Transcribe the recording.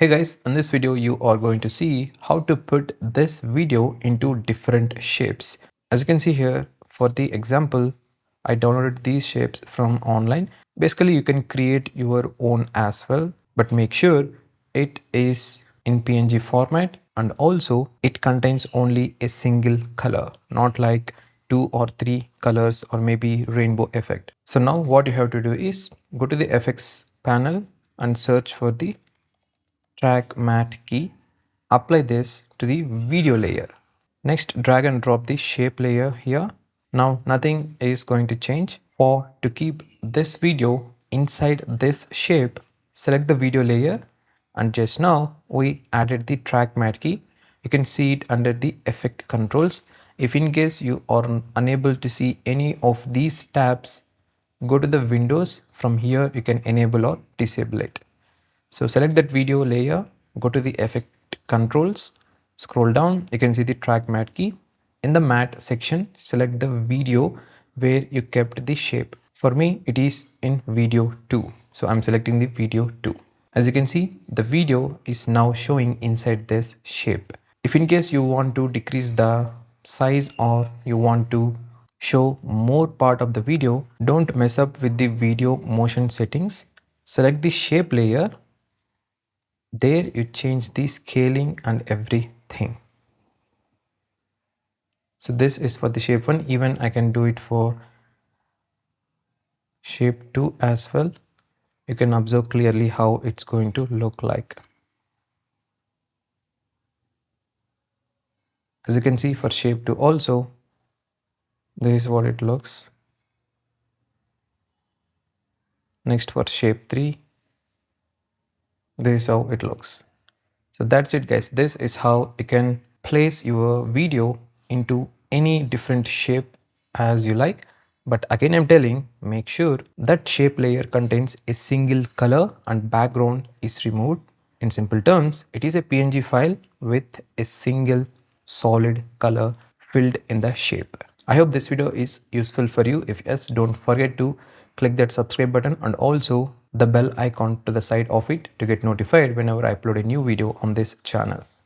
Hey guys, in this video you are going to see how to put this video into different shapes. As you can see here, for the example, I downloaded these shapes from online. Basically, you can create your own as well, but make sure it is in PNG format and also it contains only a single color, not like two or three colors or maybe rainbow effect. So now what you have to do is go to the FX panel and search for the track matte key, apply this to the video layer. Next, drag and drop the shape layer here. Now nothing is going to change. To keep this video inside this shape, select the video layer, and just now we added the track matte key. You can see it under the effect controls. If in case you are unable to see any of these tabs, go to the windows. From here you can enable or disable it. So select that video layer, go to the effect controls, scroll down, you can see the track matte key. In the matte section, select the video where you kept the shape. For me, it is in video 2. So I'm selecting the video 2. As you can see, the video is now showing inside this shape. If in case you want to decrease the size or you want to show more part of the video, don't mess up with the video motion settings. Select the shape layer. There you change the scaling and everything. So this is for the shape 1. Even I can do it for shape 2 as well. You can observe clearly how it's going to look like. As you can see, for shape 2 also, this is what it looks. Next, for shape 3, this is how it looks. So that's it guys. This is how you can place your video into any different shape as you like. But again I'm telling, make sure that shape layer contains a single color and background is removed. In simple terms, it is a PNG file with a single solid color filled in the shape. I hope this video is useful for you. If yes, don't forget to click that subscribe button and also the bell icon to the side of it to get notified whenever I upload a new video on this channel.